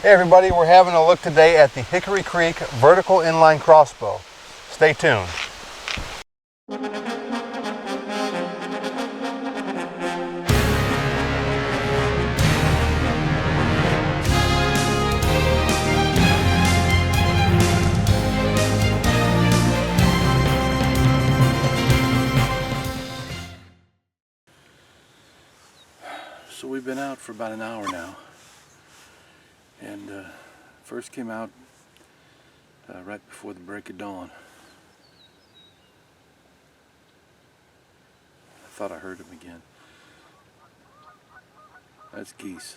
Hey everybody, we're having a look today at the Hickory Creek vertical inline crossbow. Stay tuned. So we've been out for about an hour now, and first came out right before the break of dawn. I thought I heard him again. That's geese.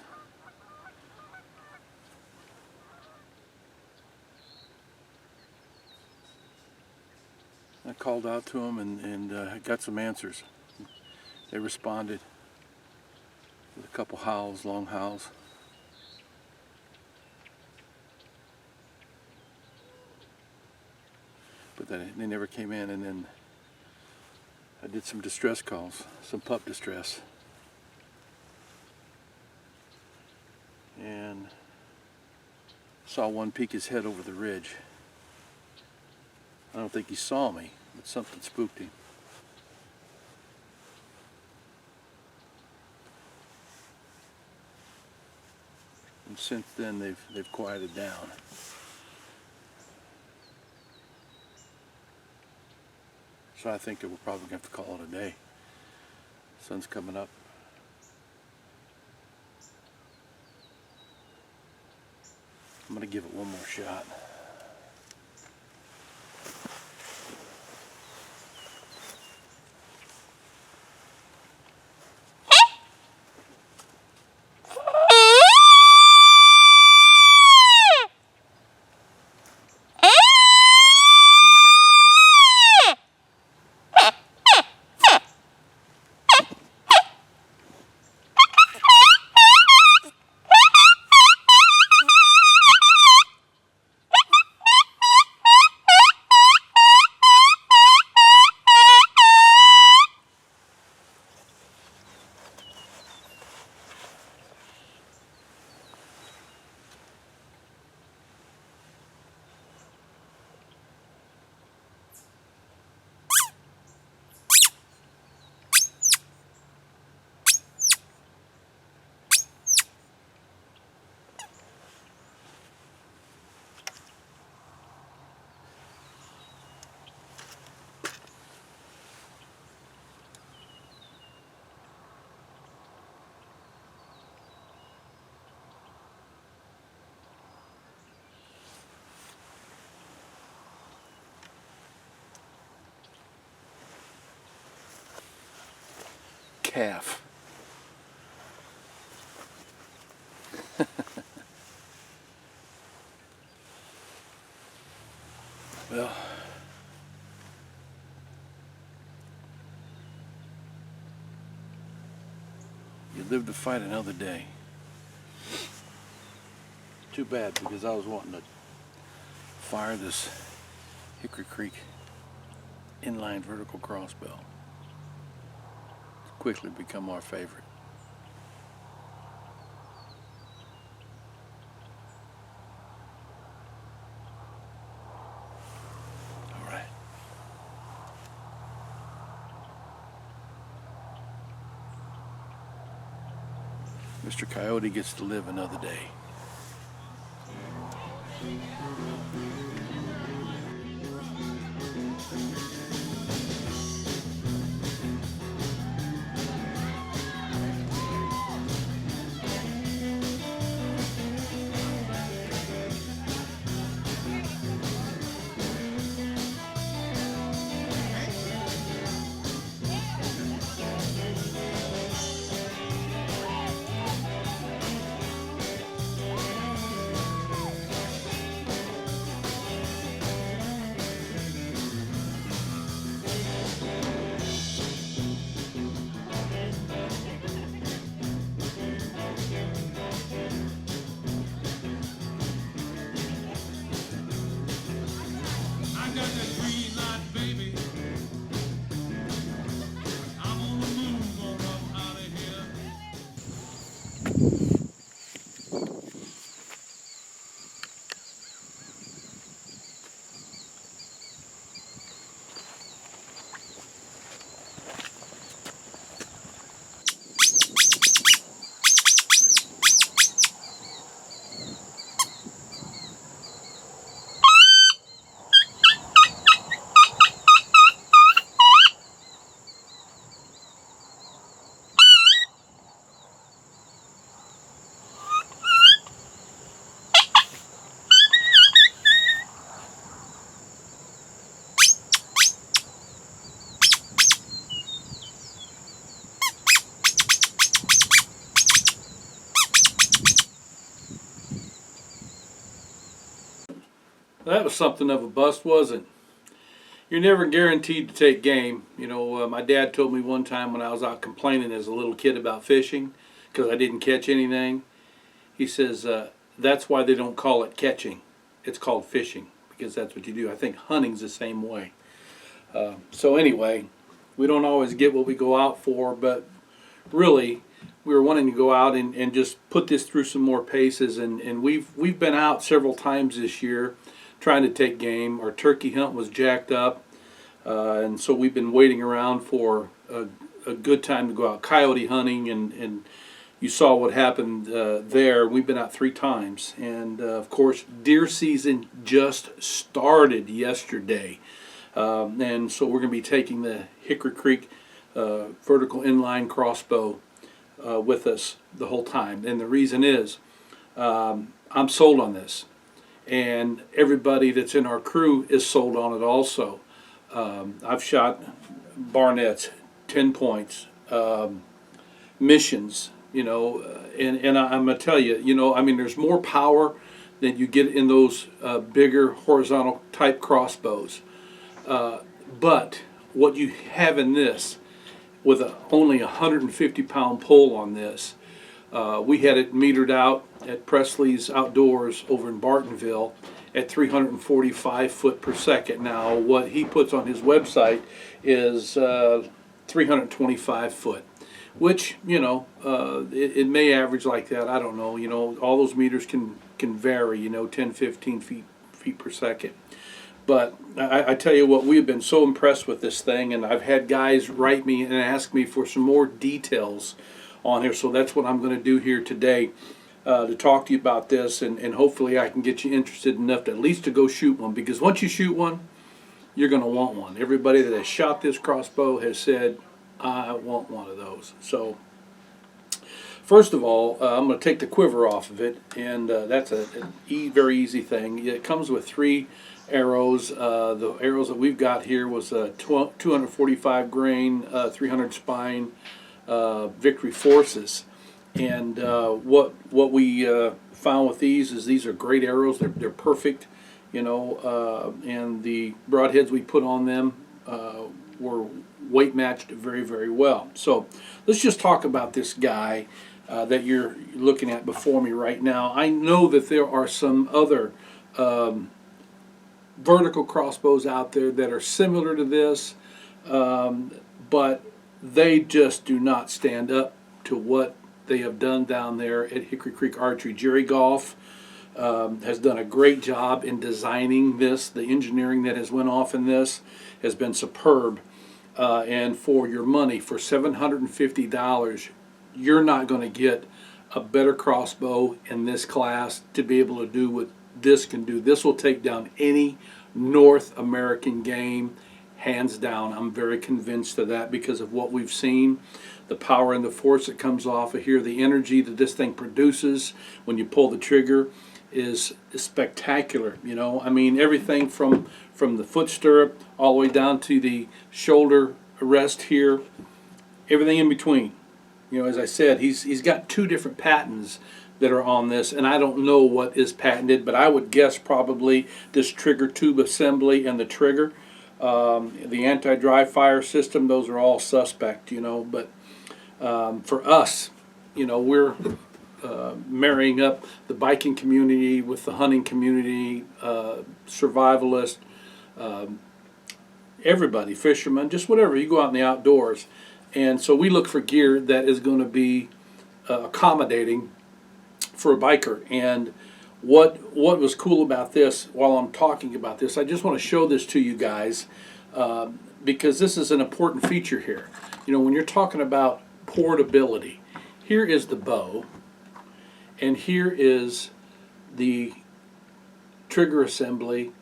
I called out to them and got some answers. They responded with a couple howls, long howls. But they never came in, and then I did some distress calls, some pup distress. And saw one peek his head over the ridge. I don't think he saw me, but something spooked him. And since then they've quieted down. So I think that we're probably going to have to call it a day. Sun's coming up. I'm going to give it one more shot. Calf. Well, you live to fight another day. Too bad, because I was wanting to fire this Hickory Creek inline vertical crossbow. It's quickly become our favorite. All right. Mr. Coyote gets to live another day. That was something of a bust, wasn't it? You're never guaranteed to take game. You know, my dad told me one time when I was out complaining as a little kid about fishing because I didn't catch anything. He says, that's why they don't call it catching. It's called fishing because that's what you do. I think hunting's the same way. So anyway, we don't always get what we go out for, but really, we were wanting to go out and just put this through some more paces, and we've been out several times this year trying to take game. Our turkey hunt was jacked up, and so we've been waiting around for a good time to go out coyote hunting, and you saw what happened there. We've been out 3 times, and of course deer season just started yesterday, and so we're going to be taking the Hickory Creek vertical inline crossbow with us the whole time. And the reason is I'm sold on this, and everybody that's in our crew is sold on it also. I've shot Barnett's, 10 points, missions, you know, and I'm going to tell you, you know, I mean, there's more power than you get in those bigger horizontal type crossbows. But what you have in this, with only a 150-pound pull on this, we had it metered out at Presley's Outdoors over in Bartonville at 345 foot per second. Now, what he puts on his website is 325 foot, which, you know, it may average like that. I don't know. You know, all those meters can vary, you know, 10, 15 feet per second. But I tell you what, we've been so impressed with this thing, and I've had guys write me and ask me for some more details on here. So that's what I'm going to do here today, to talk to you about this, and hopefully I can get you interested enough to at least to go shoot one, because once you shoot one, you're going to want one. Everybody that has shot this crossbow has said, I want one of those. So first of all, I'm going to take the quiver off of it, and that's a very easy thing. It comes with 3 arrows. The arrows that we've got here was a 245 grain, 300 spine Victory Forces. And what we found with these are great arrows. They're perfect, you know, and the broadheads we put on them were weight matched very, very well. So let's just talk about this guy that you're looking at before me right now. I know that there are some other vertical crossbows out there that are similar to this, but they just do not stand up to what they have done down there at Hickory Creek Archery. Jerry Goff has done a great job in designing this. The engineering that has went off in this has been superb, and for your money, for $750, you're not going to get a better crossbow in this class to be able to do what this can do. This will take down any North American game, hands down. I'm very convinced of that because of what we've seen, the power and the force that comes off of here, the energy that this thing produces when you pull the trigger is spectacular. You know, I mean, everything from the foot stirrup all the way down to the shoulder rest here, everything in between. You know, as I said, he's got 2 different patents that are on this, and I don't know what is patented, but I would guess probably this trigger tube assembly and the trigger, the anti-dry fire system. Those are all suspect, you know. But for us, you know, we're marrying up the biking community with the hunting community, survivalist, everybody, fishermen, just whatever. You go out in the outdoors. And so we look for gear that is going to be accommodating for a biker. And what was cool about this, while I'm talking about this, I just want to show this to you guys, because this is an important feature here. You know, when you're talking about portability, here is the bow, and here is the trigger assembly,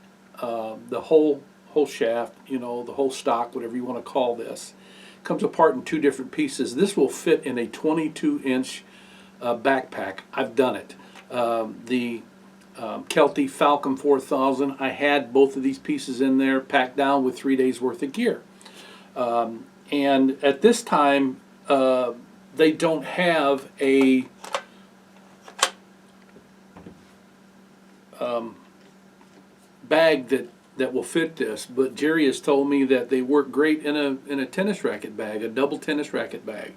the whole shaft, you know, the whole stock, whatever you want to call this. Comes apart in 2 different pieces. This will fit in a 22-inch backpack. I've done it. The Kelty Falcon 4000, I had both of these pieces in there packed down with 3 days worth of gear. And at this time, they don't have a bag that will fit this, but Jerry has told me that they work great in a tennis racket bag, a double tennis racket bag.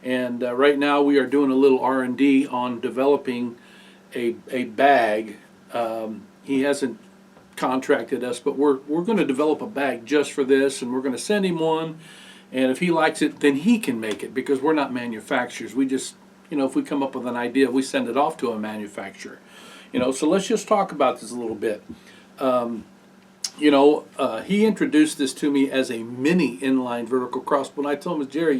And right now we are doing a little R&D on developing a bag. He hasn't contracted us, but we're going to develop a bag just for this, and we're going to send him one. And if he likes it, then he can make it, because we're not manufacturers. We just, if we come up with an idea, we send it off to a manufacturer. So let's just talk about this a little bit. He introduced this to me as a mini inline vertical crossbow, and I told him, Jerry,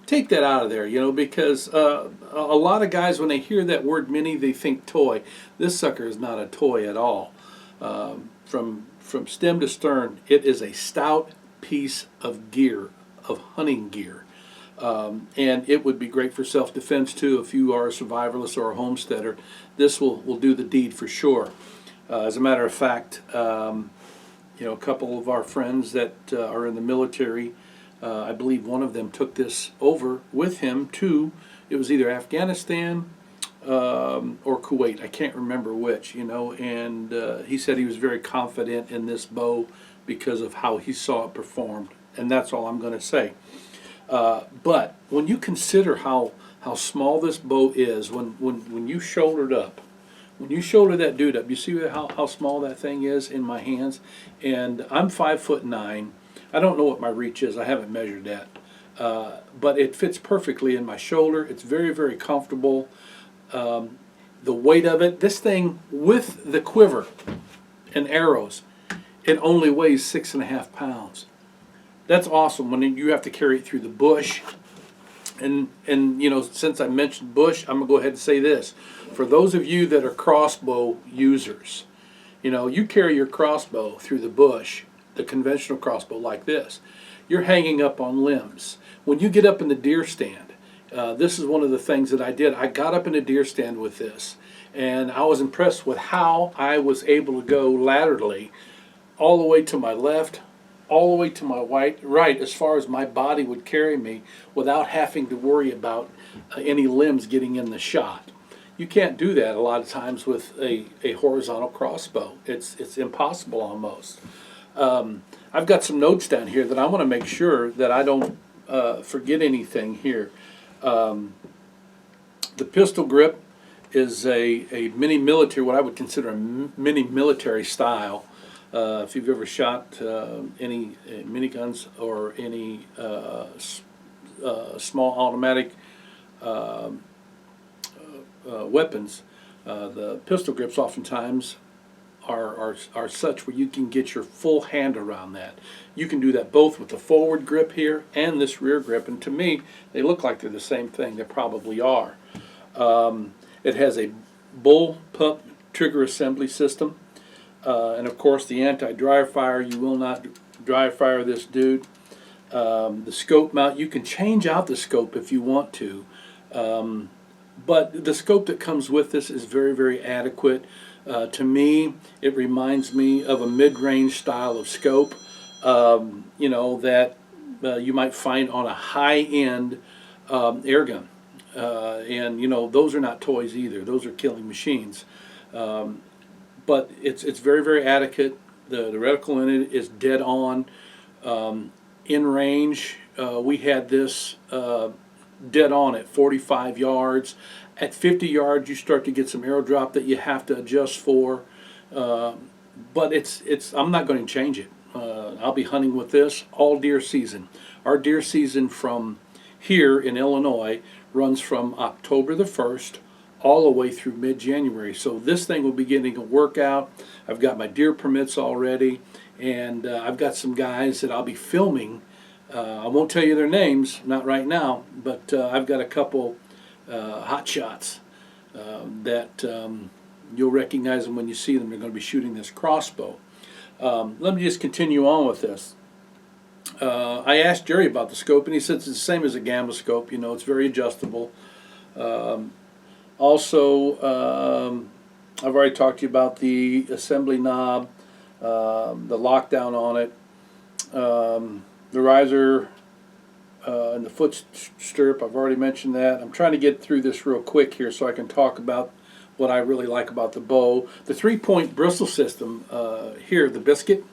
take that out of there, because a lot of guys, when they hear that word mini, they think toy. This sucker is not a toy at all. From stem to stern, it is a stout piece of gear, of hunting gear. And it would be great for self-defense too. If you are a survivalist or a homesteader, this will do the deed for sure. As a matter of fact, a couple of our friends that are in the military, I believe one of them took this over with him to, it was either Afghanistan or Kuwait, I can't remember which, and he said he was very confident in this bow because of how he saw it performed, and that's all I'm going to say. But when you consider how small this bow is, when you shoulder it up, when you shoulder that dude up, you see how small that thing is in my hands? And I'm 5'9". I don't know what my reach is. I haven't measured that. But it fits perfectly in my shoulder. It's very, very comfortable. The weight of it, this thing with the quiver and arrows, it only weighs 6.5 pounds. That's awesome when you have to carry it through the bush. And since I mentioned bush, I'm going to go ahead and say this. For those of you that are crossbow users, you carry your crossbow through the bush, the conventional crossbow like this. You're hanging up on limbs. When you get up in the deer stand, this is one of the things that I did. I got up in a deer stand with this, and I was impressed with how I was able to go laterally all the way to my left, all the way to my right, as far as my body would carry me, without having to worry about any limbs getting in the shot. You can't do that a lot of times with a horizontal crossbow. It's impossible almost. I've got some notes down here that I want to make sure that I don't forget anything here. The pistol grip is a mini military, what I would consider a mini military style. If you've ever shot any miniguns or any small automatic weapons, the pistol grips oftentimes are such where you can get your full hand around that. You can do that both with the forward grip here and this rear grip, and to me they look like they're the same thing. They probably are. It has a bull pup trigger assembly system, and of course the anti-dry fire. You will not dry fire this dude. The scope mount, you can change out the scope if you want to, but the scope that comes with this is very, very adequate. To me, it reminds me of a mid-range style of scope, that you might find on a high-end air gun. And those are not toys either. Those are killing machines. But it's very, very adequate. The reticle in it is dead on. In range, we had this dead on at 45 yards. At 50 yards, you start to get some arrow drop that you have to adjust for. But I'm not going to change it. I'll be hunting with this all deer season. Our deer season from here in Illinois runs from October the 1st all the way through mid-January. So this thing will be getting a workout. I've got my deer permits already, and I've got some guys that I'll be filming. I won't tell you their names, not right now, but I've got a couple hot shots that you'll recognize them when you see them. They're going to be shooting this crossbow. Let me just continue on with this. I asked Jerry about the scope, and he said it's the same as a gamma scope. It's very adjustable. Also, I've already talked to you about the assembly knob, the lockdown on it, the riser and the foot stirrup. I've already mentioned that. I'm trying to get through this real quick here so I can talk about what I really like about the bow. The 3-point bristle system here, the biscuit,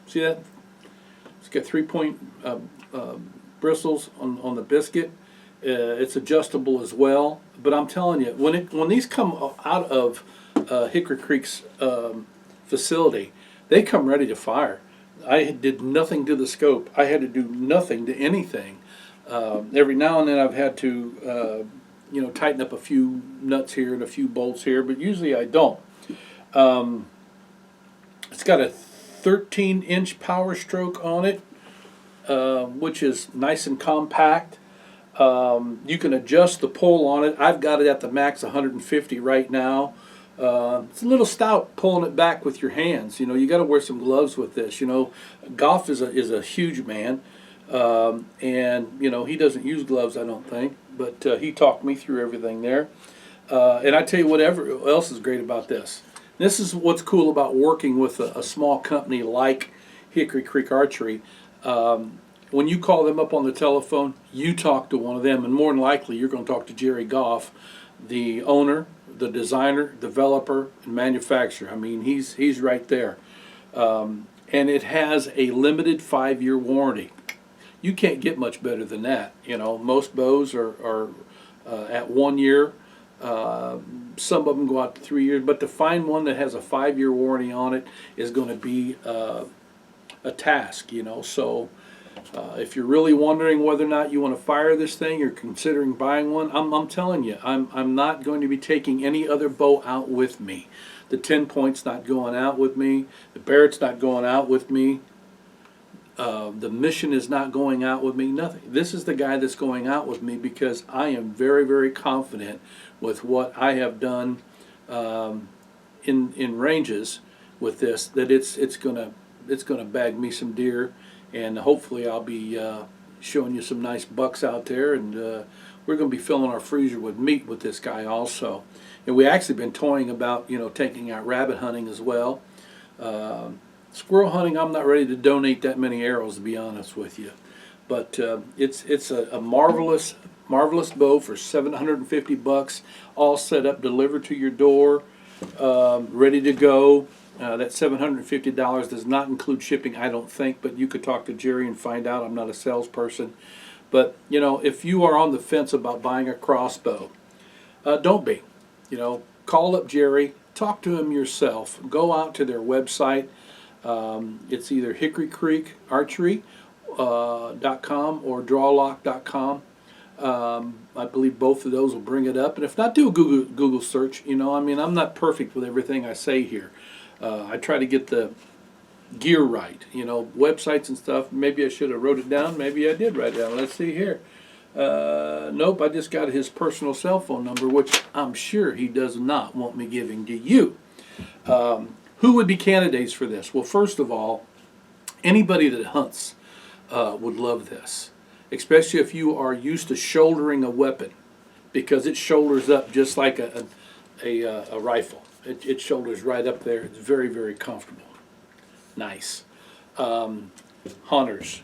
see that? It's got 3-point bristles on the biscuit. It's adjustable as well. But I'm telling you, when these come out of Hickory Creek's facility, they come ready to fire. I did nothing to the scope. I had to do nothing to anything. Every now and then I've had to, tighten up a few nuts here and a few bolts here, but usually I don't. It's got a 13-inch power stroke on it, which is nice and compact. You can adjust the pull on it. I've got it at the max 150 right now. It's a little stout pulling it back with your hands. You got to wear some gloves with this. Goff is a huge man, and he doesn't use gloves, I don't think. But he talked me through everything there. And I tell you whatever else is great about this. This is what's cool about working with a small company like Hickory Creek Archery. When you call them up on the telephone, you talk to one of them, and more than likely you're going to talk to Jerry Goff, the owner, the designer, developer, and manufacturer. I mean, he's right there. And it has a limited 5-year warranty. You can't get much better than that. Most bows are at 1 year. Some of them go out to 3 years, but to find one that has a 5-year warranty on it is going to be a task. So if you're really wondering whether or not you want to fire this thing or considering buying one, I'm telling you, I'm not going to be taking any other bow out with me. The 10-point's not going out with me. The Barrett's not going out with me. The Mission is not going out with me. Nothing. This is the guy that's going out with me because I am very, very confident with what I have done in ranges with this. That it's gonna bag me some deer, and hopefully I'll be showing you some nice bucks out there, and we're going to be filling our freezer with meat with this guy also. And we actually been toying about taking out rabbit hunting as well. Squirrel hunting, I'm not ready to donate that many arrows, to be honest with you. But it's a marvelous bow for $750, all set up, delivered to your door, ready to go. That $750 does not include shipping, I don't think, but you could talk to Jerry and find out. I'm not a salesperson. But, if you are on the fence about buying a crossbow, don't be. Call up Jerry, talk to him yourself, go out to their website. It's either Hickory Creek Archery .com or drawlock.com. I believe both of those will bring it up. And if not, do a Google search. I'm not perfect with everything I say here. I try to get the gear right. Websites and stuff. Maybe I should have wrote it down. Maybe I did write it down. Let's see here. Nope, I just got his personal cell phone number, which I'm sure he does not want me giving to you. Who would be candidates for this? Well, first of all, anybody that hunts would love this, especially if you are used to shouldering a weapon, because it shoulders up just like a rifle. It shoulders right up there. It's very, very comfortable. Nice. Hunters,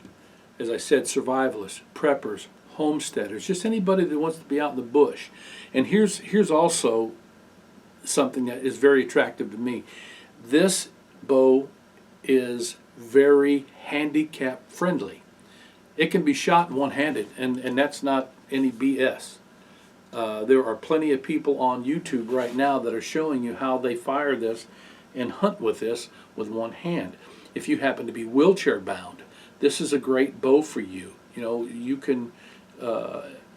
as I said, survivalists, preppers, homesteaders, just anybody that wants to be out in the bush. And here's also something that is very attractive to me. This bow is very handicap friendly. It can be shot one-handed, and that's not any BS. There are plenty of people on YouTube right now that are showing you how they fire this and hunt with this with one hand. If you happen to be wheelchair bound, this is a great bow for you. You can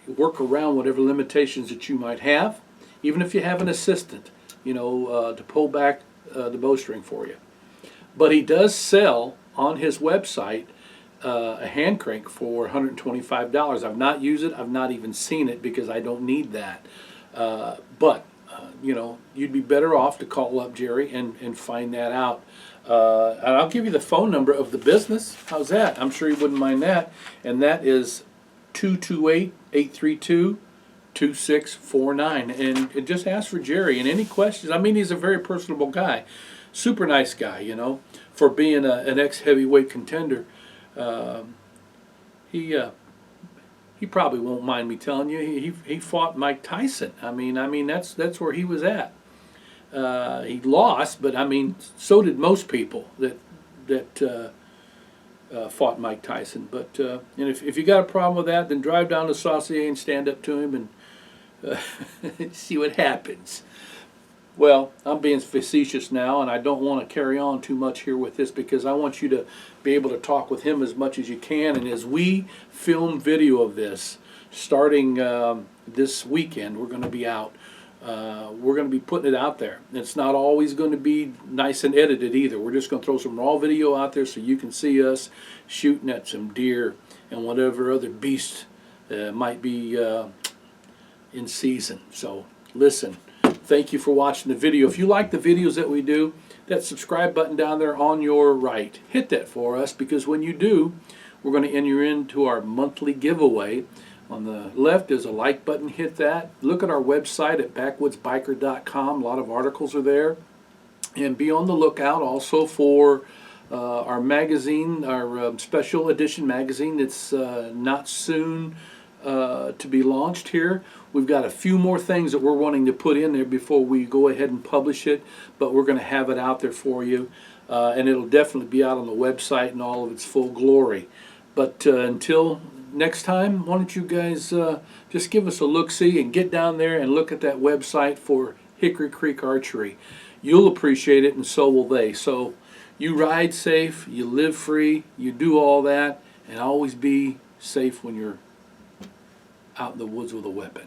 work around whatever limitations that you might have, even if you have an assistant, to pull back the bowstring for you. But he does sell on his website a hand crank for $125. I've not used it. I've not even seen it because I don't need that. But you'd be better off to call up Jerry and find that out. And I'll give you the phone number of the business. How's that? I'm sure you wouldn't mind that. And that is 228-832-2649. And just ask for Jerry. And any questions, he's a very personable guy. Super nice guy, for being an ex-heavyweight contender. He probably won't mind me telling you he fought Mike Tyson. That's where he was at. He lost, but I mean, so did most people that fought Mike Tyson. But and if you got a problem with that, then drive down to Saucier and stand up to him and see what happens. Well, I'm being facetious now, and I don't want to carry on too much here with this because I want you to be able to talk with him as much as you can. And as we film video of this, starting this weekend, we're going to be out. We're going to be putting it out there. It's not always going to be nice and edited either. We're just going to throw some raw video out there so you can see us shooting at some deer and whatever other beast might be in season. So listen. Thank you for watching the video. If you like the videos that we do, that subscribe button down there on your right, hit that for us, because when you do, we're going to enter into our monthly giveaway. On the left is a like button, hit that. Look at our website at backwoodsbiker.com. A lot of articles are there. And be on the lookout also for our magazine, our special edition magazine. It's not soon to be launched here. We've got a few more things that we're wanting to put in there before we go ahead and publish it, but we're going to have it out there for you, and it'll definitely be out on the website in all of its full glory. But until next time, why don't you guys just give us a look-see and get down there and look at that website for Hickory Creek Archery. You'll appreciate it, and so will they. So you ride safe, you live free, you do all that, and always be safe when you're out in the woods with a weapon.